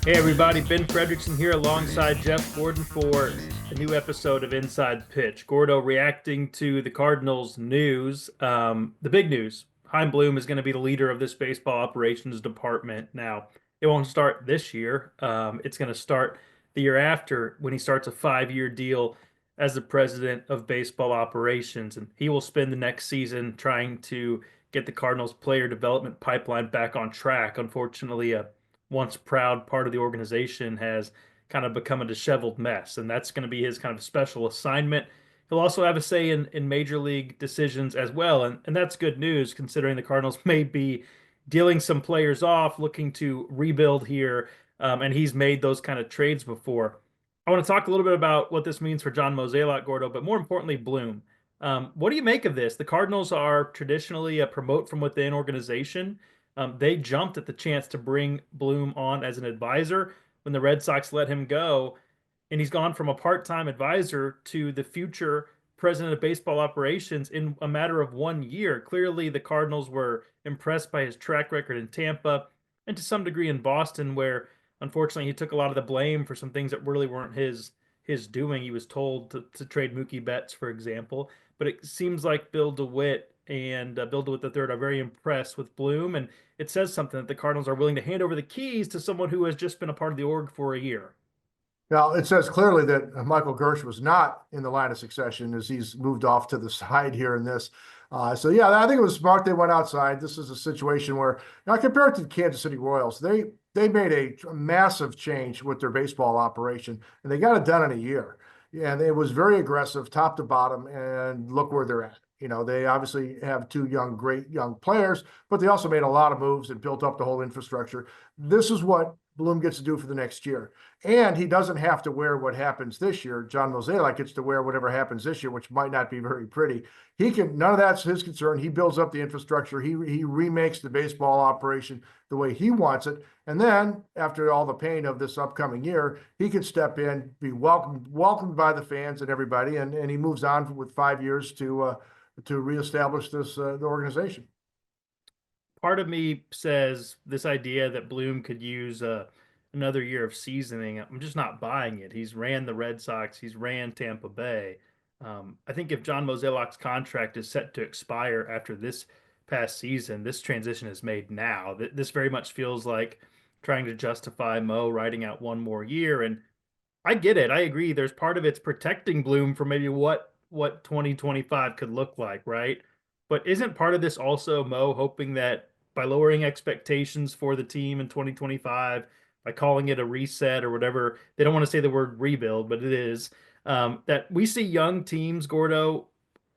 Hey everybody, Ben Frederickson here alongside Jeff Gordon for a new episode of Inside Pitch. Gordo reacting to the Cardinals news. The big news, Chaim Bloom is going to be the leader of this baseball operations department. Now, it won't start this year. It's going to start the year after when he starts a 5-year deal as the president of baseball operations. And he will spend the next season trying to get the Cardinals player development pipeline back on track. Unfortunately, a once proud part of the organization has kind of become a disheveled mess, and that's going to be his kind of special assignment. He'll also have a say in major league decisions as well, and that's good news considering the Cardinals may be dealing some players off, looking to rebuild here, and he's made those kind of trades before. I want to talk a little bit about what this means for John Mozeliak, Gordo, but more importantly, Bloom. What do you make of this? The Cardinals are traditionally a promote from within organization. They jumped at the chance to bring Bloom on as an advisor when the Red Sox let him go, and he's gone from a part-time advisor to the future president of baseball operations in a matter of 1 year. Clearly, the Cardinals were impressed by his track record in Tampa and to some degree in Boston, where unfortunately he took a lot of the blame for some things that really weren't his doing. He was told to trade Mookie Betts, for example, but it seems like Bill DeWitt and Bill DeWitt III are very impressed with Bloom, and it says something that the Cardinals are willing to hand over the keys to someone who has just been a part of the org for a year. Now, it says clearly that Michael Gersh was not in the line of succession as he's moved off to the side here in this. Yeah, I think it was smart they went outside. This is a situation where, now compared to the Kansas City Royals, they made a massive change with their baseball operation, and they got it done in a year. And it was very aggressive, top to bottom, and look where they're at. They obviously have two great young players, but they also made a lot of moves and built up the whole infrastructure. This is what Bloom gets to do for the next year. And he doesn't have to wear what happens this year. John Mozeliak gets to wear whatever happens this year, which might not be very pretty. None of that's his concern. He builds up the infrastructure. He remakes the baseball operation the way he wants it. And then after all the pain of this upcoming year, he can step in, be welcomed by the fans and everybody. And he moves on with 5 years to reestablish the organization. Part of me says this idea that Bloom could use another year of seasoning. I'm just not buying it. He's ran the Red Sox. He's ran Tampa Bay. I think if John Mozeliak's contract is set to expire after this past season, this transition is made now. This very much feels like trying to justify Mo riding out one more year. And I get it. I agree. There's part of it's protecting Bloom from maybe what 2025 could look like, right? But isn't part of this also Mo hoping that by lowering expectations for the team in 2025, by calling it a reset or whatever, they don't want to say the word rebuild, but it is, that we see young teams, Gordo,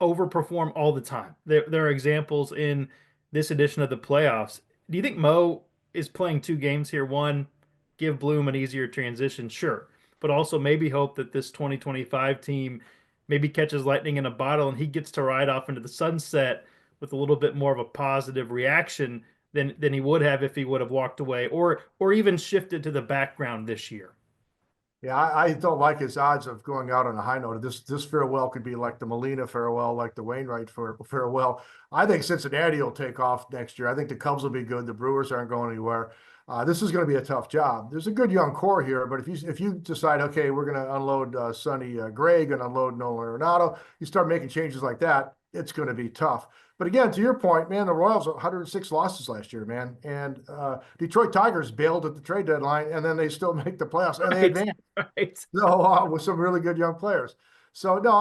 overperform all the time. There are examples in this edition of the playoffs. Do you think Mo is playing two games here? One, give Bloom an easier transition, sure, but also maybe hope that this 2025 team maybe catches lightning in a bottle and he gets to ride off into the sunset with a little bit more of a positive reaction than he would have if he would have walked away or even shifted to the background this year. Yeah, I don't like his odds of going out on a high note. This farewell could be like the Molina farewell, like the Wainwright farewell. I think Cincinnati will take off next year. I think the Cubs will be good. The Brewers aren't going anywhere. This is going to be a tough job. There's a good young core here, but if you decide, okay, we're going to unload Sonny Gray, going to unload Nolan Arenado, you start making changes like that, it's going to be tough. But again, to your point, man, the Royals 106 losses last year, man, and Detroit Tigers bailed at the trade deadline, and then they still make the playoffs and they Right, advance. right. So with some really good young players. So no,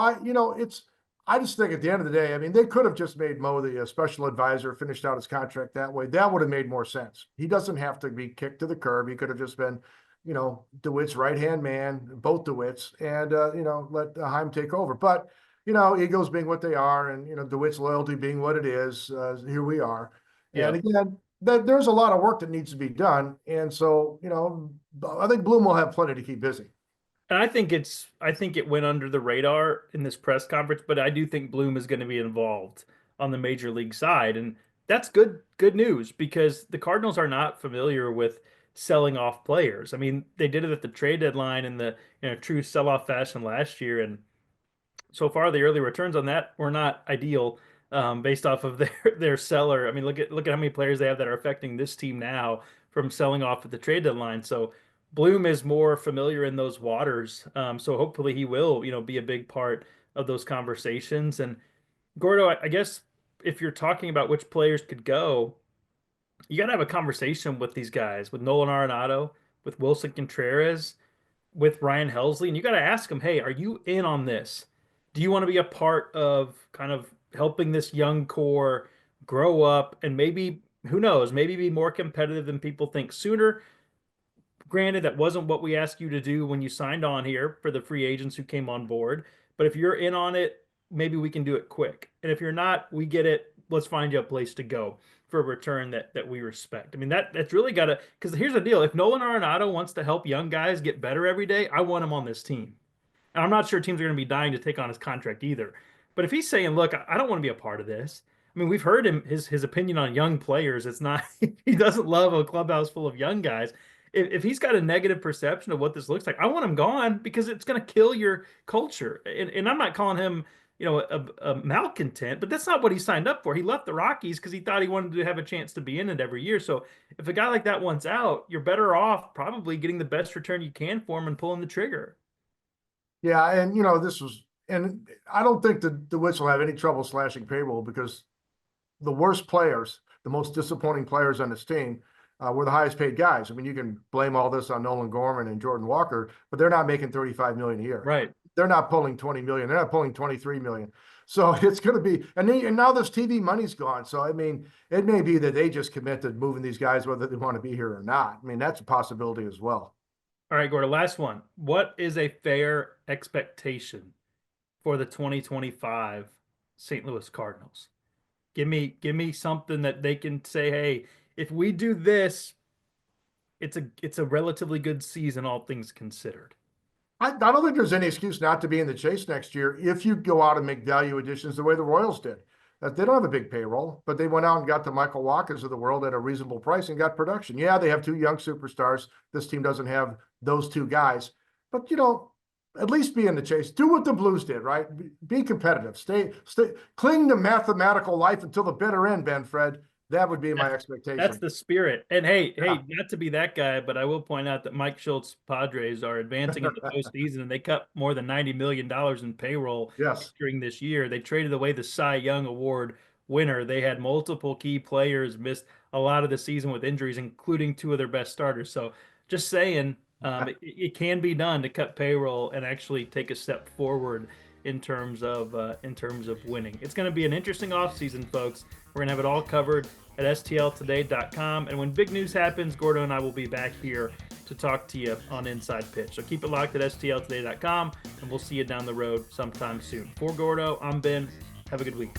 I just think at the end of the day, I mean, they could have just made Mo the special advisor, finished out his contract that way. That would have made more sense. He doesn't have to be kicked to the curb. He could have just been, DeWitt's right-hand man, both DeWitts, and let Chaim take over. But egos being what they are, and DeWitt's loyalty being what it is, here we are. And Yeah. again, there's a lot of work that needs to be done, and so I think Bloom will have plenty to keep busy. And I think it went under the radar in this press conference, but I do think Bloom is going to be involved on the major league side. And that's good news because the Cardinals are not familiar with selling off players. I mean, they did it at the trade deadline in the true sell-off fashion last year, and so far the early returns on that were not ideal based off of their seller. I mean, look at how many players they have that are affecting this team now from selling off at the trade deadline. So Bloom is more familiar in those waters. So hopefully he will, be a big part of those conversations. And Gordo, I guess if you're talking about which players could go, you got to have a conversation with these guys, with Nolan Arenado, with Wilson Contreras, with Ryan Helsley, and you got to ask them, hey, are you in on this? Do you want to be a part of kind of helping this young core grow up and maybe, who knows, maybe be more competitive than people think sooner? Granted, that wasn't what we asked you to do when you signed on here for the free agents who came on board. But if you're in on it, maybe we can do it quick. And if you're not, we get it. Let's find you a place to go for a return that we respect. I mean, that's really got to, because here's the deal. If Nolan Arenado wants to help young guys get better every day, I want him on this team. And I'm not sure teams are going to be dying to take on his contract either. But if he's saying, "Look, I don't want to be a part of this," I mean, we've heard his opinion on young players. It's not he doesn't love a clubhouse full of young guys. If he's got a negative perception of what this looks like, I want him gone because it's going to kill your culture. And I'm not calling him, a malcontent, but that's not what he signed up for. He left the Rockies because he thought he wanted to have a chance to be in it every year. So if a guy like that wants out, you're better off probably getting the best return you can for him and pulling the trigger. Yeah, and and I don't think the Wits will have any trouble slashing payroll because the worst players, the most disappointing players on this team, were the highest paid guys. I mean, you can blame all this on Nolan Gorman and Jordan Walker, but they're not making 35 million a year. Right. They're not pulling 20 million. They're not pulling 23 million. So it's going to be, and now this TV money's gone. So, I mean, it may be that they just commit to moving these guys, whether they want to be here or not. I mean, that's a possibility as well. All right, Gordon, last one. What is a fair expectation for the 2025 St. Louis Cardinals? Give me something that they can say, hey, if we do this, it's a relatively good season, all things considered. I don't think there's any excuse not to be in the chase next year if you go out and make value additions the way the Royals did. That they don't have a big payroll, but they went out and got the Michael Wacha's of the world at a reasonable price and got production. Yeah, they have two young superstars. This team doesn't have those two guys, but at least be in the chase. Do what the Blues did, right? Be competitive. Stay, cling to mathematical life until the bitter end, Ben Fred. That would be my expectation. That's the spirit. And hey, not to be that guy, but I will point out that Mike Schultz Padres are advancing in the postseason, and they cut more than $90 million in payroll during this year. They traded away the Cy Young Award winner. They had multiple key players missed a lot of the season with injuries, including two of their best starters. So just saying, it can be done to cut payroll and actually take a step forward in terms of winning. It's going to be an interesting offseason, folks. We're going to have it all covered at stltoday.com. And when big news happens, Gordo and I will be back here to talk to you on Inside Pitch. So keep it locked at stltoday.com, and we'll see you down the road sometime soon. For Gordo, I'm Ben. Have a good week.